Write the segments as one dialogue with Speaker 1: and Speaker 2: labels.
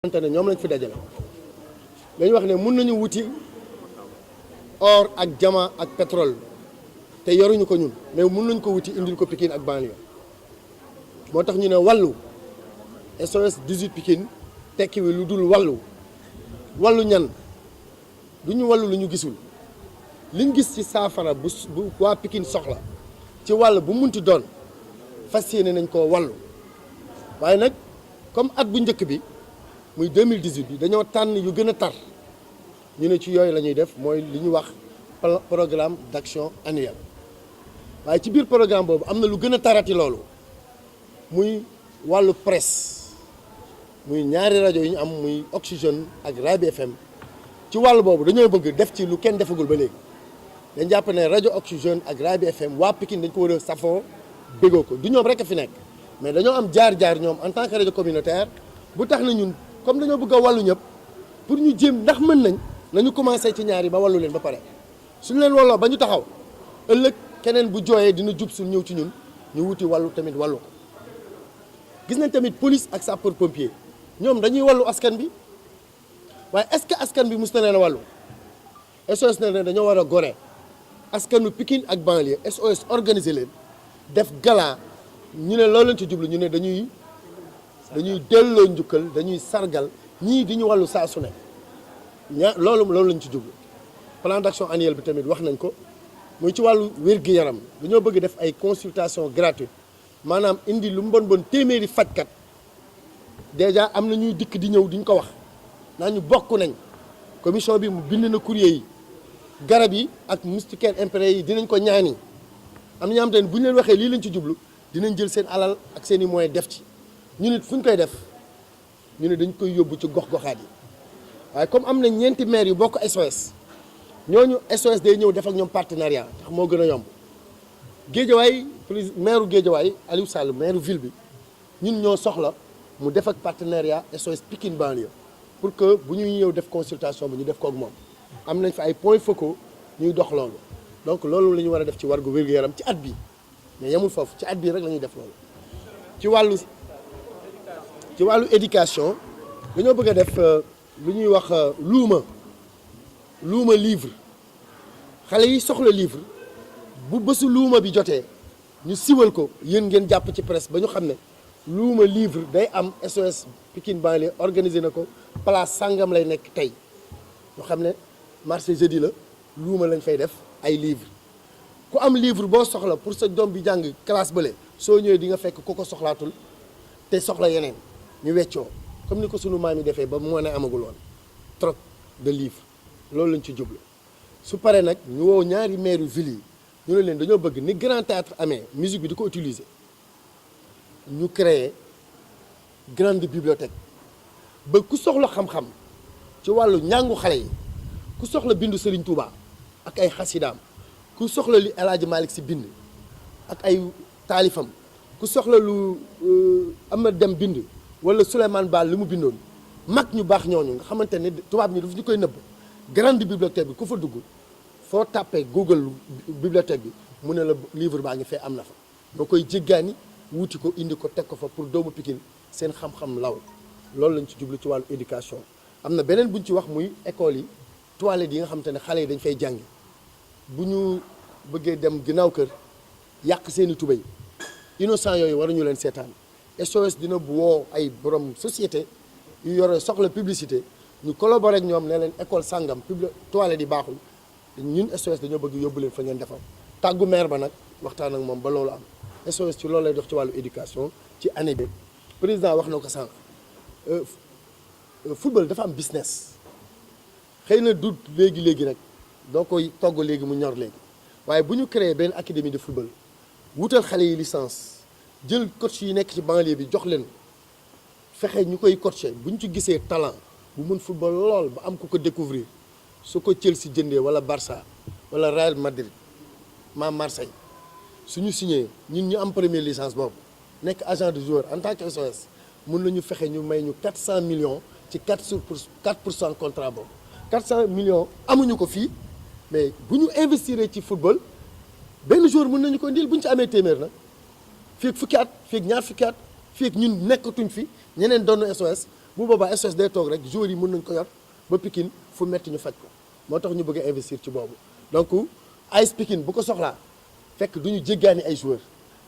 Speaker 1: xamante ne ñoom lañ fi dajale dañu wax ne mun nañu wuti or ak diamant ak pétrole te yoruñu ko ñun mais mun nañu ko wuti indil ko Pikine ak banlieue moo tax ñu ne wàllu SOS 18 Pikine tekki wi lu dul wàllu ñan du ñu wàllu lu ñu gisul liñ gis ci saafara bu waa Pikine soxla ci wàll bu munti doon fas yéene nañ koo wàllu waaye nag comme at bu njëkk bi muy 2018 bi dañoo tànn yu gën a tar ñu ne ci yooyu la ñuy def mooy li ñu wax programme d'action annuel waaye ci biir programme boobu am na lu gën a tarati loolu muy wàllu presse muy ñaari rajo yu ñu am muy Oxygène ak Rabi FM ci wàllu boobu dañoo bëgg def ci lu kenn defagul ba léegi dañ jàpp ne rajo Oxygène ak Rabi FM waa Pikine dañ ko war a safoo bégoo ko du ñoom rek a fi nekk mais dañoo am jaar-jaar ñoom en tant que rajo communautaire bu tax na ñun comme dañoo bëgg a wàllu ñëpp pour ñu jéem ndax mën nañu commencé ci ñaari ba wàllu leen ba pare suñu leen walloo ba ñu taxaw ëllëg keneen bu jooyee dina jub suñ ñëw ci ñun ñu wuti wàllu tamit wàllu ko gis nañ tamit police ak sapeur pompier ñoom dañuy wàllu askan bi waaye est-ce que askan bi mus na leen a wàllu SOS ne dañoo war a gore askanu Pikine ak banlieue SOS organiser leen def gala ñu ne loolu lañ ci jublu ñu ne dañuy delloo njukkal dañuy sargal ñii di ñu wàllu saa su ne loolu lañ ci jublu plan d'action annuel bi tamit wax nañ ko muy ci wàllu wér-gu-yaram dañoo bëgg def ay consultation gratuite maanaam indi lu mu bon téeméeri fajkat déjà am na ñuy dikk di ñëw diñ ko wax naa ñu bokk nañ commission bi mu bind na courrier yi garab yi ak moustiquaires imprégnés yi dinañ ko ñaani am na ñoo xam te ne bu ñu leen waxee lii lañ ci jublu dinañ jël seen alal ak seen i moyens def ci ñu nit fu ñu koy def ñu ne dañ koy yóbbu ci gox-goxaat yi waaye comme am na ñeenti maire yu bokk SOS ñooñu SOS day ñëw def ak ñoom partenariat tax moo gën a yomb Géejawaay maire Géejawaay Aliou Sall maire ville bi ñun ñoo soxla mu def ak partenariat SOS Pikine banlieue pour que bu ñuy ñëw def consultation bi ñu def ko ak moom am nañ fa ay points focaux ñuy dox loolu donc loolu la ñu war a def ci wargu wér-gu-yaram ci at bi mais yemul foofu ci at bii rek la ñuy def loolu ci wàllu éducation dañoo bëgg a def lu ñuy wax luuma livre xale yi soxla livre bu bésu luuma bi jotee ñu siwal ko yéen ngeen jàpp ci presse ba ñu xam ne luuma livre day am SOS Pikine banlieue organisé na ko place sangam lay nekk tey ñu xam ne marché jeudi la luuma lañ fay def ay livre ku am livre boo soxla pour sa doom bi jàng classe bële soo ñëwee di nga fekk ku ko soxlaatul te soxla yeneen ñu weccoo comme ni ko sunu maam yi defee ba moo ne amagul woon trop de livres loolu lañ ci jublu su paree nag ñu woo ñaari maire ville yi ñu ne leen dañoo bëgg ni grand théâtre amee musique bi di ko utiliser ñu créer grande bibliothèque ba ku soxla xam-xam ci wàllu njàngu xale yi ku soxla bindu Serigne Touba ak ay xasidaam ku soxla li El Hadj Malick Sy bind ak ay taalifam ku soxla lu Amad Dem bind wala Souleymane Baal li mu bindoon mag ñu baax ñooñu nga xamante ne tubaab ñi daf ñu koy nëbb grande bibliothèque bi ku fa dugg foo tàppee Google bibliothèque bi mu ne la livre baa ngi fee am na fa nga koy jéggaani wuti ko indi ko teg ko fa pour doomu Pikine seen xam-xam law loolu lañ ci jublu ci wàllu éducation am na beneen buñ ci wax muy école yi toilettes yi nga xamante ne xale yi dañ fay jàngi bu ñu bëggee dem ginnaaw kër yàq seeni tubéy innocent yooyu waruñu leen seetaan SOS dina bu woo ay borom société yu yore soxla publicité ñu collaborer ak ñoom ne leen école sangam toilette yi baaxul ñun SOS dañoo bëgg yóbbu leen fa ngeen defal tàggu maire ba nag waxtaan ak moom ba loolu am SOS ci loolu lay dox ci wàllu éducation ci année bi président wax na ko sànq football dafa am business xëy na du léegi rek doo koy togg léegi mu ñor léegi waaye bu ñu créé benn académie de football wutal xale yi licence jël coach yi nekk ci banlieue bi jox leen fexe ñu koy coacher bu ñu ci gisee talent bu mën football lool ba am ku ko découvrir su ko Chelsea jëndee wala Barça wala Real Madrid Marseille suñu signé ñun ñu am première licence boobu nekk agent de joueur en tant que SOS mën nañu fexe ñu may ñu 400 millions ci 4% contrat boobu 400 millions amuñu ko fii mais bu ñu investir ci football benn jour mën nañu ko indil bu ñu ci amee téeméer nag fii ak fukki at fii ak ñaar fukki at fii ak ñun nekkatuñ fi ñeneen doon SOS bu boobaa SOS day toog rek joueurs yi mën nañ ko yor ba Pikine fu metti ñu faj ko moo tax ñu bëgg a investir ci boobu donc AS Pikine bu ko soxlaa fekk du ñu jéggaani ay joueurs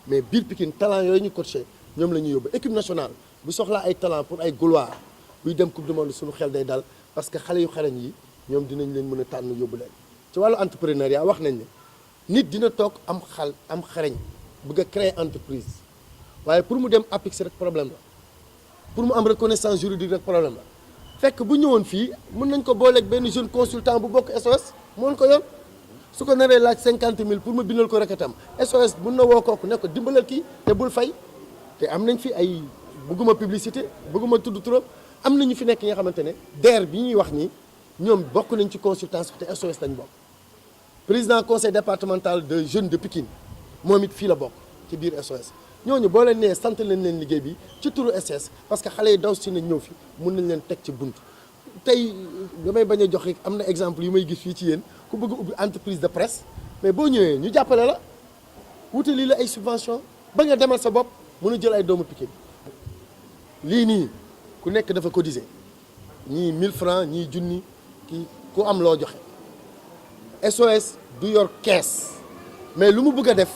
Speaker 1: mais biir Pikine talent yooyu ñu coaché ñoom la ñuy yóbbu équipe nationale bu soxlaa ay talent pour ay gloire buy dem coupe du monde suñu xel day dal parce que xale yu xarañ yi ñoom dinañ leen mën a tànn yóbbu leen ci wàllu entrepreneuriat wax nañ ne nit dina toog am xarañ bëgg a créer entreprise waaye pour mu dem APIX rek problème la pour mu am reconnaissance juridique rek problème la fekk bu ñëwoon fii mën nañ ko booleeg benn jeune consultant bu bokk SOS mën ko yor su ko naree laaj 50 000 pour ma bindal ko reketam SOS mën na woo kooku ne ko dimbalal kii te bul fay te am nañ fi ay bëgguma publicité bëgguma tudd trop am nañu fi nekk nga xamante ne DER bi ñuy wax nii ñoom bokk nañ ci consultance te SOS lañ bokk président conseil départemental de jeunes de Pikine moom it fii la bokk ci biir SOS ñooñu boo leen nee sant leen liggéey bi ci turu SOS parce que xale yi daw si nañ ñëw fi mun nañ leen teg ci bunt tey damay bañ a jox rek am na exemple yu may gis fii ci yéen ku bëgg ubbi entreprise de presse mais boo ñëwee ñu jàppale la wutali la ay subvention ba nga demal sa bopp mën a jël ay doomu Pikine lii nii ku nekk dafa cotiser ñii 1000 francs ñii junni kii ku am loo joxe SOS du yor kees mais lu mu bëgg a def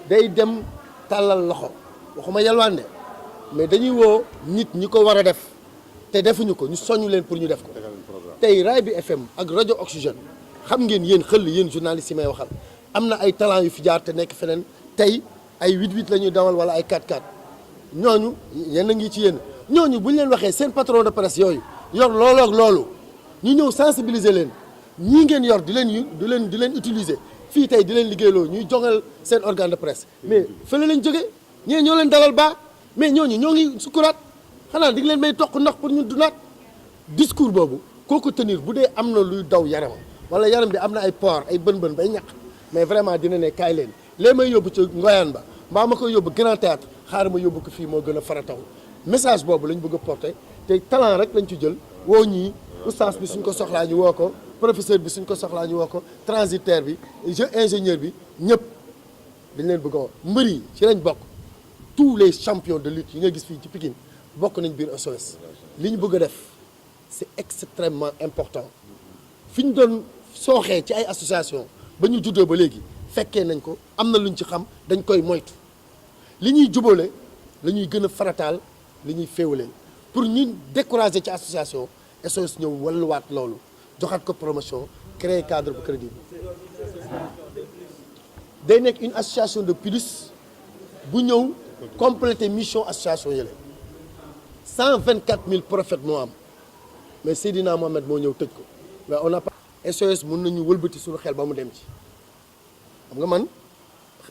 Speaker 1: day dem tàllal loxo waxuma yalwaan de mais dañuy woo nit ñi ko war a def te defuñu ko ñu soññu leen pour ñu def ko tey Raay bi FM ak rajo Oxygène xam ngeen yéen xëll yéen journalistes yi may waxal am na ay talent yu fi jaar te nekk feneen tey ay 8-8 la ñuy dawal wala ay 4-4 ñooñu yéen a ngi ci yéen ñooñu bu ñu leen waxee seen patron de presse yooyu yor loolu ak loolu ñu ñëw sensibiliser leen ñii ngeen yor di leen utiliser fii tey di leen liggéeyloo ñuy jongal seen organe de presse mais fële lañ jógee ñee ñoo leen dalal baa mais ñooñu ñoo ngi sukkuraat xanaa di leen may toq ndox pour ñu dunaat discours boobu kooku tenir bu dee am na luy daw yaramam wala yaram bi am na ay port ay bën-bën bay ñaq mais vraiment dina ne kaay leen lee may yóbbu ca ngoyaan ba mbaa ma koy yóbbu grand théâtre xaaral ma yóbbu ko fii moo gën a farataw message boobu lañ bëgg a porter te talent rek lañ ci jël woo ñii oustaz bi suñ ko soxlaa ñu woo ko professeur bi suñ ko soxlaa ñu woo ko transitaire bi ingénieur bi ñëpp dañ leen bëgg a woo mbër yi ci lañ bokk tous les champions de lutte yi nga gis fii ci Pikine bokk nañ biir SOS li ñu bëgg a def c'est extrêmement important fi ñu doon sooxee ci ay association ba ñu juddoo ba léegi fekkee nañ ko am na luñ ci xam dañ koy moytu li ñuy jubóole la ñuy gën a farataal li ñuy féewaleen pour ñu décourager ci association SOS ñëw walluwaat loolu joxaat ko promotion créer cadre bu crédible day nekk une association de plus bu ñëw compléter mission association yële 124 000 prophètes moo am mais Seydina Mohamed moo ñëw tëj ko mais on n'a pas SOS mën nañu wëlbati suñu xel ba mu dem ci xam nga man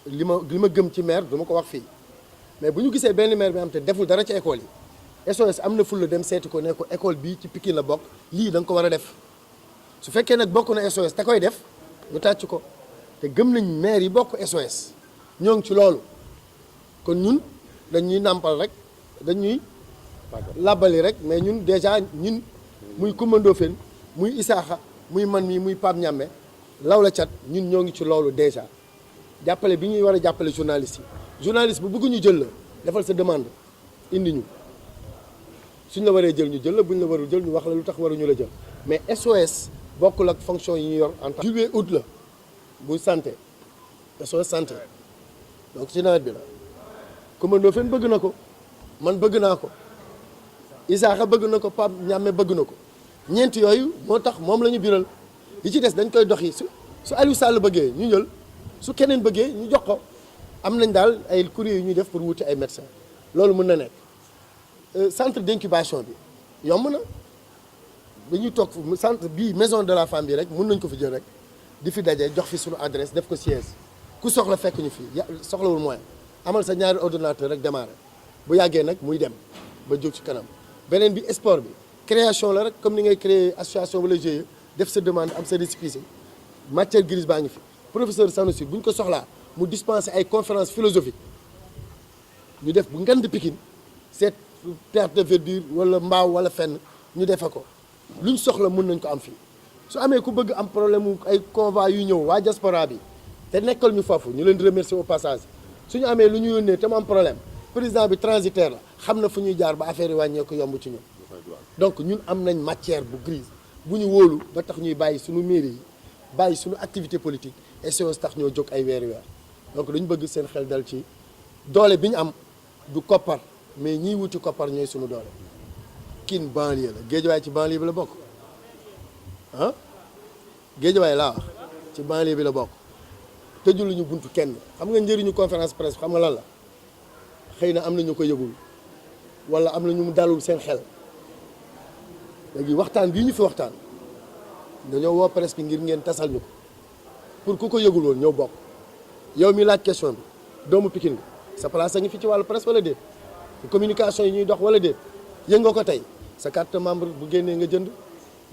Speaker 1: li ma gëm ci maire duma ko wax fii mais bu ñu gisee benn maire bi am te deful dara ci école yi SOS am na fulla dem seeti ko ne ko école bii ci Pikine la bokk lii da nga ko war a def su fekkee nag bokk na SOS te koy def ñu tàcc ko te gëm nañ maire yi bokk SOS ñoo ngi ci loolu kon ñun dañuy nàmpal rek dañuy labali rek mais ñun déjà ñun muy Coumba Ndoffène muy Isaaxa muy man mii muy Pape Ñamme law la cat ñun ñoo ngi ci loolu déjà jàppale bi ñuy war a jàppale journaliste yi journaliste bu bëgg ñu jël la defal sa demande indi ñu suñ la waree jël ñu jël la buñ la warul jël ñu wax la lu tax waruñu la jël mais SOS bokkul ak fonction yi ñu yor en tant que juillet août la bu santé SOS santé donc ci nawet bi la Coumba Ndoffène bëgg na ko man bëgg naa ko Isaaxa bëgg na ko Pape Ñamme bëgg na ko ñeent yooyu moo tax moom la ñu biral li ci des dañ koy dox yi su Aliou Sall bëggee ñu jël su keneen bëggee ñu jox ko am nañ daal ay courrier yu ñuy def pour wuti ay médecins loolu mën na nekk centre d'incubation bi yomb na dañuy toog centre bii maison de la femme bi rek mën nañ ko fi jël rek di fi daje jox fi suñu adresse def ko siège ku soxla fekk ñu fi soxlawul moyen amal sa ñaari ordinateur rek démarrer bu yàggee nag muy dem ba jóg ci kanam beneen bi sport bi création la rek comme ni ngay créer association wala GIE def sa demande am sa récépissé matière grise baa ngi fi professeur Sanoussi bu ñu ko soxlaa mu dispenser ay conférence philosophique ñu def bu ngand Pikine seet perte de verdure wala mbaaw wala fenn ñu defe ko lu ñu soxla mën nañ ko am fii su amee ku bëgg am problème mu ay convoi yu ñëw waa diaspora bi te nekkal ñu foofu ñu leen di remercier au passage suñu amee lu ñu yónnee te mu am problème président bi transitaire la xam na fu ñuy jaar ba affaire yi wàññeeku yomb ci ñun donc ñun am nañ matière bu grise bu ñu wóolu ba tax ñuy bàyyi suñu mairie yi bàyyi suñu activité politique et SOS tax ñoo jóg ay weer donc dañu bëgg seen xel dal ci doole bi ñu am du koppar mais ñiy wuti koppar ñooy suñu doole. Pikine banlieue la Guédiawaye ci banlieue bi la bokk ah Guédiawaye laa wax ci banlieue bi la bokk tëjuluñu buntu kenn. xam nga njëriñu conférence presse xam nga lan la xëy na am na ñu ko yëgul wala am na ñu mu dalul seen xel léegi waxtaan bii ñu fi waxtaan dañoo woo presse bi ngir ngeen tasal ñu ko pour ku ko yëgul woon ñëw bokk. yow mi laaj question bi doomu Pikine nga sa place a ngi fi ci wàllu presse wala déet communication yi ñuy dox wala déet yëg nga ko tey sa carte membre bu génnee nga jënd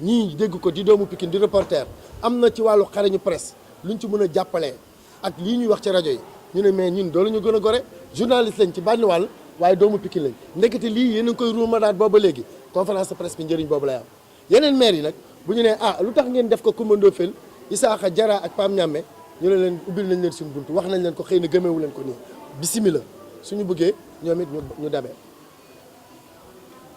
Speaker 1: ñii dégg ko di doomu Pikine di reporter am na ci wàllu xarañu presse luñ ci mën a jàppalee ak lii ñuy wax ci rajo yi ñu ne mais ñun doolu ñu gën a gore journaliste lañ ci bànni wàll waaye doomu Pikine lañ ndekete lii yéen a ngi koy ruumadaat booba léegi conférence de presse bi njëriñ boobu lay am yeneen maire yi nag bu ñu nee lu tax ngeen def ko Coumba Ndoffène Isaaxa Jara ak Pam Ñamme ñu ne leen ubbil nañ leen suñu buntu wax nañ leen ko xëy na gëmeewu leen ko nii bisimila suñu bëggee ñoom it ñu dabee